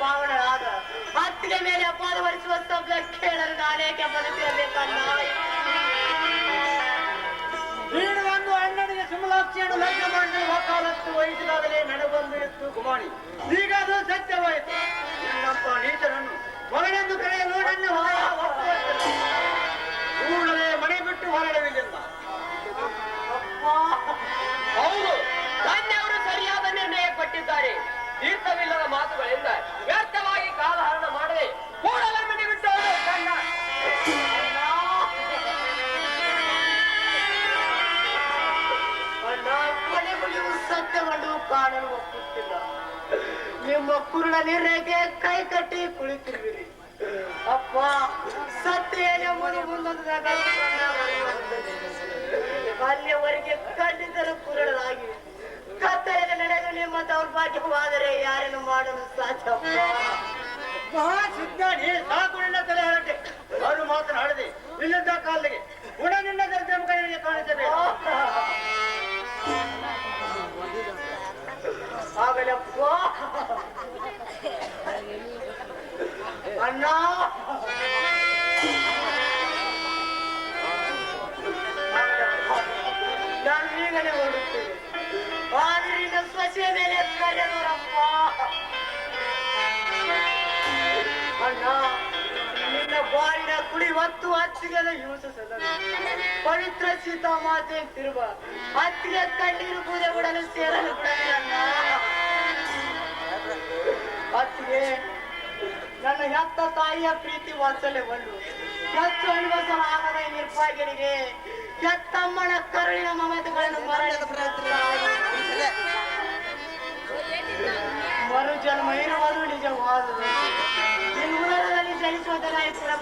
ಪಾವನರಾದ ಅತ್ತಿಗೆ ಮೇಲೆ ಅಪವಾದ ಹೊರಿಸುವ ಶಬ್ದ ಕೇಳಲು ನಾನೇಕೆ ಬದುಕಿರಬೇಕನ್ನ ನೀನು ಒಂದು ಅಣ್ಣನಿಗೆ ಸುಮಲಾಕ್ಷಿಯನ್ನು ಲಗ್ನ ಮಾಡಿ ವಕಾಲತ್ತು ವಹಿಸಿದಾಗಲೇ ನನಗೊಂದು ಇತ್ತು ಕುಮಾರಿ. ಈಗ ಅದು ಸತ್ಯವಾಯಿತು. ನಿನ್ನಂತ ನೀಚರನ್ನು ಮಗನೆಂದು ಕರೆಯಲು ನನ್ನ ಕೂಡಲೇ ಮನೆ ಬಿಟ್ಟು ಹೊರಡವಿಲ್ಲ. ಹೌದು, ಧನ್ಯವರು ಸರಿಯಾದ ನಿರ್ಣಯ ಪಟ್ಟಿದ್ದಾರೆ. ತೀರ್ಥವಿಲ್ಲದ ಮಾತುಗಳಿಂದ ವ್ಯರ್ಥವಾಗಿ ಕಾಲಹರಣ ಮಾಡದೆ ಕೂಡಲೇ ಮನೆ ಬಿಟ್ಟು ಕಣ್ಣ ಮನೆ ಮುಗಿಯುವ ಸತ್ಯವನ್ನು ಕಾಣಲು ಒಪ್ಪುತ್ತಿಲ್ಲ. ನಿಮ್ಮ ಕುರುಡ ನಿರ್ಣಯಕ್ಕೆ ಕೈ ಕಟ್ಟಿ ಕುಳಿತಿರುವಿರಿ. ಅಪ್ಪ, ಸತ್ಯ ಏನೆಂಬುದು ಮುಂದೊಂದು ಅಲ್ಲಿಯವರೆಗೆ ಖಂಡಿತರು ಕುರುಡರಾಗಿ ಕತ್ತಲೆಗೆ ನಡೆದು ನಿಮ್ಮ ದೌರ್ಭಾಗ್ಯವಾದರೆ ಯಾರೇನು ಮಾಡಲು ಸಾಧ್ಯ? ಮಹಾಸಿದ್ಧಾನಿ ಸಾಕು ನಿನ್ನ ತಲೆ ಹರಟೆ. ಅವರು ಮಾತನಾಡದೆ ಇಲ್ಲಿದ್ದ ಕಾಲಿಗೆ ಗುಣ ನಿನ್ನ ದರ್ಜೆ ಮುಖನಿಗೆ ಕಾಣಿಸಬೇಕು. ಆಗಲಪ್ಪ ಅಣ್ಣ, ನಾನು ಈಗಲೇ ಹೊರಡುತ್ತೇನೆ. ಆದರೆ ನಿನ್ನ ಸ್ವಚ್ಛ ಮೇಲೆ ಕರೆದವರಪ್ಪ. ಅಣ್ಣ, ನಿನ್ನ ಬಾರಿನ ಕುಡಿ ಹೊತ್ತು ಹತ್ತಿಗೆಲ್ಲ ಯೋಚಿಸಲ್ಲ. ಪವಿತ್ರ ಸೀತಾ ಮಾತೆ ತಿರುವ ಹತ್ತಿಗೆ ಕಣ್ಣೀರು ಪೂಜೆ ಬಿಡಲು ಸೇರಲು ಬಿಡಲಿ ಅಣ್ಣ. ಹತ್ತಿಗೆ ನನ್ನ ಹೆತ್ತ ತಾಯಿಯ ಪ್ರೀತಿ ವಾತ್ಸಲ್ಯವನ್ನು ಹೆಚ್ಚು ಅನುಭವಿಸಲಾಗದ ಈ ನಿರ್ಭಾಗ್ಯನಿಗೆ ಹೆತ್ತಮ್ಮನ ಕರುಳಿನ ಮಮತೆಗಳನ್ನು ಮರು ಜನ್ಮ ಇರುವುದು ನಿಜವಾದುದು. ಇನ್ನು ಉದರದಲ್ಲಿ ಜನಿಸುವುದನ್ನು ಕೂಡ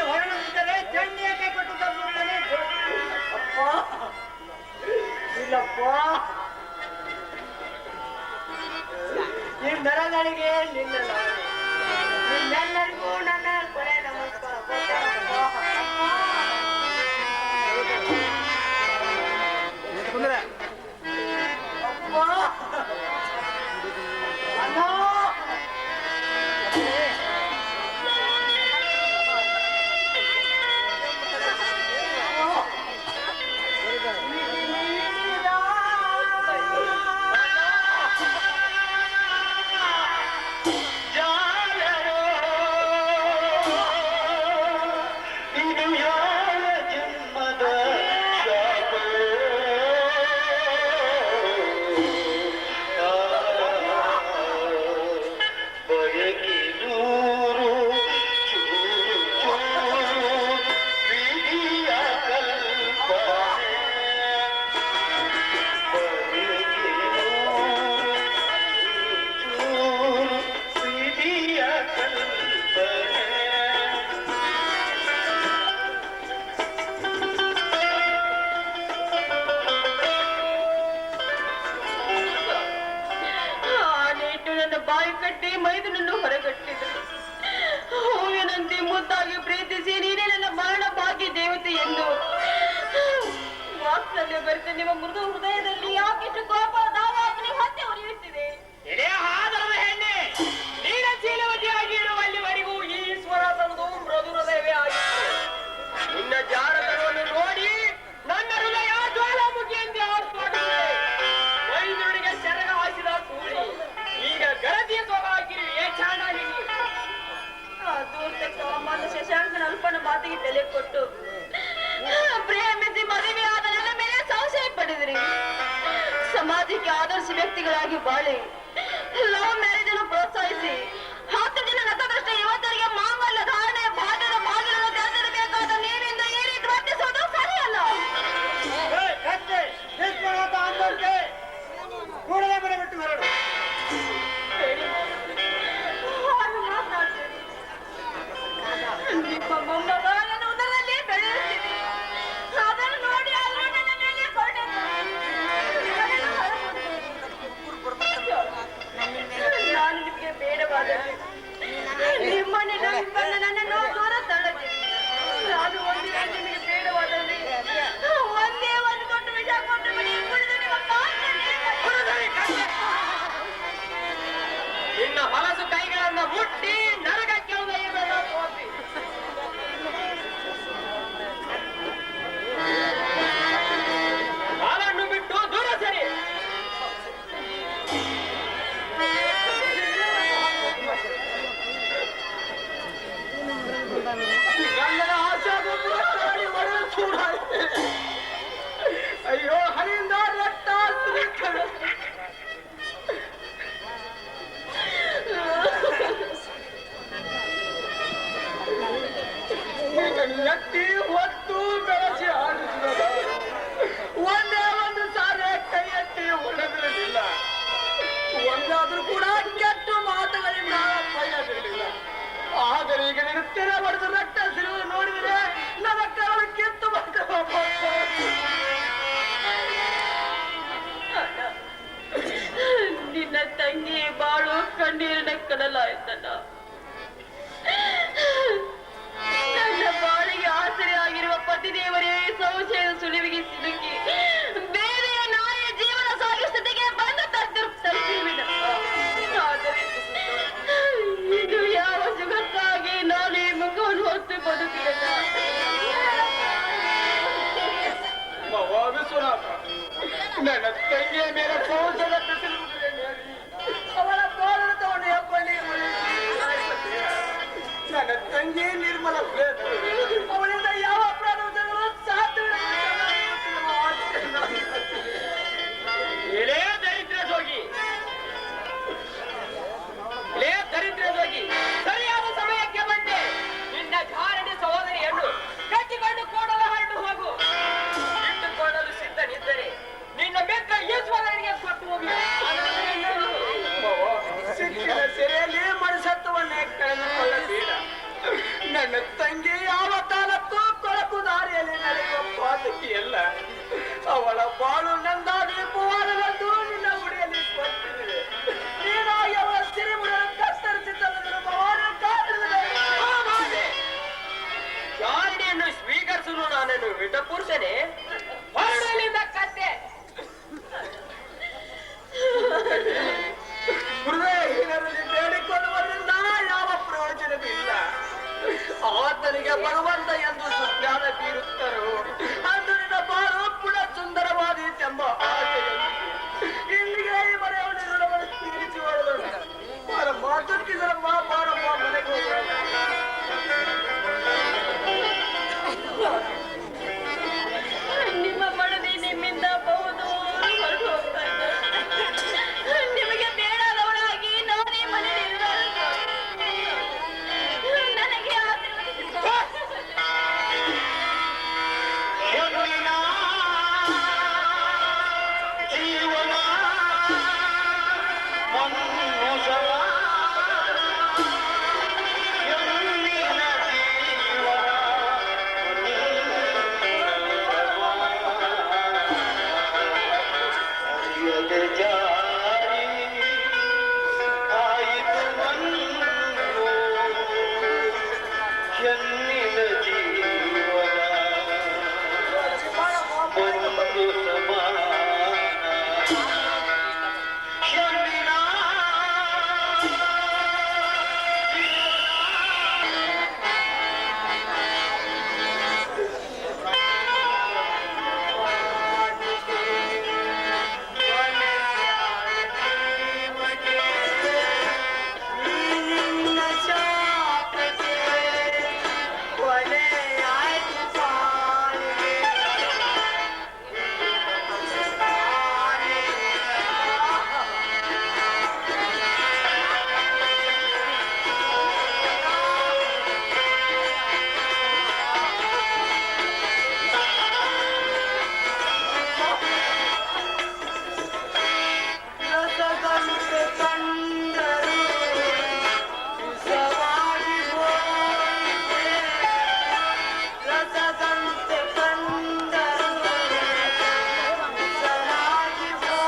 ಹೊರಡುತ್ತಿದ್ದರೆ ಚಂಡಿಯಕ್ಕೆ ಕೊಟ್ಟು ತಪ್ಪುತ್ತಾನೆ. ಇಲ್ಲಪ್ಪ, ಈ ನರಗಳಿಗೆ ನಿನ್ನೆಲ್ಲರಿಗೂ ನನ್ನ ಕೊನೆ ನಮಸ್ಕಾರ. ಬಾಯಿ ಕಟ್ಟಿ ಮೈದನನ್ನು ಹೊರಗಟ್ಟಿದರು. ಹೂವಿನಂತೆ ಮುದ್ದಾಗಿ ಪ್ರೀತಿಸಿ ನೀನೇ ನನ್ನ ಮರಣ ಭಾಗ್ಯ ದೇವತೆ ಎಂದು ವಾತ್ಸಲ್ಯ ಬರೆದ ನಿಮ್ಮ ಮೃದು ಹೃದಯದಲ್ಲಿ ಯಾಕೆಷ್ಟು ಕೋಪ ದಾವಾಗ್ನಿ ಹೊತ್ತೆ ಉರಿಯುತ್ತಿದೆ? ಹೆಣ್ಣೆ, ನೀನ ಚೀಲವತಿಯಾಗಿರುವಲ್ಲಿವರೆಗೂ ಈ ಸ್ವರ ತಂದು ಮೃದು ಹೃದಯವೇ ಆಗಿತ್ತು. ನಿನ್ನ ಜಾರಕವನ್ನು ನೋಡಿ ನನ್ನ ಹೃದಯ ಜ್ವಾಲಾಮುಖಿಯಂತೆ ಆಡಿಸುತ್ತದೆ. ವೈದ್ಯರಿಗೆ ಸೆರಗ ಹಾಕಿದ ಕೂಡಿ ಈಗ ಗರದಿಯ ಸೊಗಾಗಿರುವೆ ಚಾಣ ನೀವು. ದೂರ್ತಕ್ಕ ಅಮ್ಮನ ಶಶಾಂಕನ ಅಲ್ಪನ ಮಾತಿಗೆ ಬೆಲೆ ಕೊಟ್ಟು ಪ್ರೇಮಿಸಿ ಮದುವೆ ಆದ ನನ್ನ ಮೇಲೆ ಸಂಶಯ ಪಡೆದ್ರಿ. ಸಮಾಜಕ್ಕೆ ಆದರ್ಶ ವ್ಯಕ್ತಿಗಳಾಗಿ ಬಾಳಿ ಲವ್ ಮ್ಯಾರೇಜ್ ಅನ್ನು ಪ್ರೋತ್ಸಾಹಿಸಿ 10 ದಿನ ನತದೃಷ್ಟ ಯುವತರಿಗೆ ಮಾಂಗಲ್ಯ ಧಾರಣೆ ಭಾಗ್ಯದ ಭಾಗ್ಯಗಳನ್ನು ತೆರೆದಿರಬೇಕಾದ ನೀವಿಂದ ಈ ರೀತಿ ವರ್ತಿಸುವುದು ಸರಿಯಲ್ಲ. ಕೂಡಲೇ ಮನೆ ಬಿಟ್ಟು ಹೊರಡು. ನಿಮ್ಮ ಮೊಮ್ಮಗ ನನ್ನ ಉದರದಲ್ಲಿ ಬೆಳೆಯುತ್ತಿದೆ. ಅದನ್ನು ನೋಡಿ ಆದರೂ ನನ್ನ ಮೇಲೆ ಕೊರಟೆ ನಾನು ನಿಮಗೆ ಬೇಡವಾದ ಕಣ್ಣೀರಿನ ಕಡಲಾಯ್ತಣ್ಣ. ನನ್ನ ಬಾಳಿಗೆ ಆಸರೆಯಾಗಿರುವ ಪತಿದೇವರೇ ಸಂಶಯದ ಸುಳಿವಿಗೆ ಸಿಲುಕಿ ಬೇರೆಯ ನಾಯಿಯ ಜೀವನ ಸಾಗಿಸುವ ಸ್ಥಿತಿಗೆ ಬಂದು ತಲುಪಿರುವಿನ. ಆದರೆ ಇದು ಯಾವ ಜಗತ್ತಾಗಿ ನಾನು ಈ ಮುಖವನ್ನು ಹೊತ್ತು ಬದುಕಿರಲ್ಲ. ವಿಶ್ವನಾಥ, ನನ್ನ ತಂಗಿಯ ಮೇಲೆ ಕೌಶಲ ಅವಳ ಬಾಳನ್ನು ತಗೊಂಡು ಹೆಬ್ಬಳ್ಳಿ ನನ್ನ ತಂಗಿ ನಿರ್ಮಲ ಅವಳಿಂದ ಯಾವ ಅಪರಾಧಗಳು ಸಾಧ್ಯವಿಲ್ಲ. ಎಲೇ ದರಿದ್ರ ಜೋಗಿ, ಎಲೇ ದರಿದ್ರ ಜೋಗಿ, ಸರಿಯಾದ ಸಮಯಕ್ಕೆ ಬಂದೆ. ನಿನ್ನ ಧಾರಣೆ ಸಹೋದರಿಯನ್ನು ಕಟ್ಟಿಕೊಂಡು ಕೂಡಲ ಹೊರಟು ಹೋಗು. ಇಟ್ಟುಕೊಳ್ಳಲು ಸಿದ್ಧನಿದ್ದರೆ ನಿನ್ನ ಮಿತ್ರ ಈಶ್ವರನಿಗೆ ಕೊಟ್ಟು ಹೋಗಿ. ಸಿಕ್ಕಿದ ಸೆರೆಯಲ್ಲಿ ಮನಸತ್ವವನ್ನೇ ಕಳೆದುಕೊಳ್ಳಬೇಡ. ನನ್ನ ತಂಗಿ ಯಾವ ಕಾಲಕ್ಕೂ ಕೊಳಕು ದಾರಿಯಲ್ಲಿ ನಡೆಯುವ ಪಾತಕಿಯಲ್ಲ. ಅವಳ ಬಾಳು ನಂದಾಗಿ ಪುವಾರವೆಂದು ನಿನ್ನ ಉಡಿಯಲ್ಲಿ ಕೊಟ್ಟಿದೆ. ನೀನಾಗಿ ಅವಳ ಸಿರಿಮುಡಿಯನ್ನು ಕತ್ತರಿಸಿ ತಂದದನ್ನು ಭವಾನ ಕಾರಣವೇ. ಚಾರಣೆಯನ್ನು ಸ್ವೀಕರಿಸಲು ನಾನೇನು ವಿಟ ಪುರುಷನೇ? ಹೊರಡಲಿಂದ ಕತ್ತೆ. ಹೃದಯಹೀನರಲ್ಲಿ ಬೇಡಿಕೊಳ್ಳುವುದರಿಂದ ಯಾವ ಪ್ರಯೋಜನವಿಲ್ಲ. ಆತನಿಗೆ ಭಗವಂತ ಎಂದು ಸುಜ್ಞಾನ ಬೀರುತ್ತರೋ ಅಂದು ನಿನ್ನ ಬಾಳು ಕೂಡ ಸುಂದರವಾದೀತೆಂಬ ಆಸೆಯೊಂದಿಗೆ ಇಲ್ಲಿಗೆ ಈ ಮನೆಯನ್ನು ಋಣವನ್ನು ತೀರಿಸಿ ಹೊಡೆದಳು. ಮಾತುಕ್ಕಿದರಮ್ಮ ಬಾರಮ್ಮ ಮನೆಗೆ ಹೋಗೋಣ. ನಿಮ್ಮ ಮಡದಿ ನಿಮ್ಮಿಂದ ಬಹುದು ಹೊರಟು ಹೋಗ್ತಾ ಇದ್ದಾರೆ. ನಿಮಗೆ ಬೇಡದವಳಾಗಿ ನಾನೇ ಮನೆಯಲ್ಲಿ ನನಗೆ जा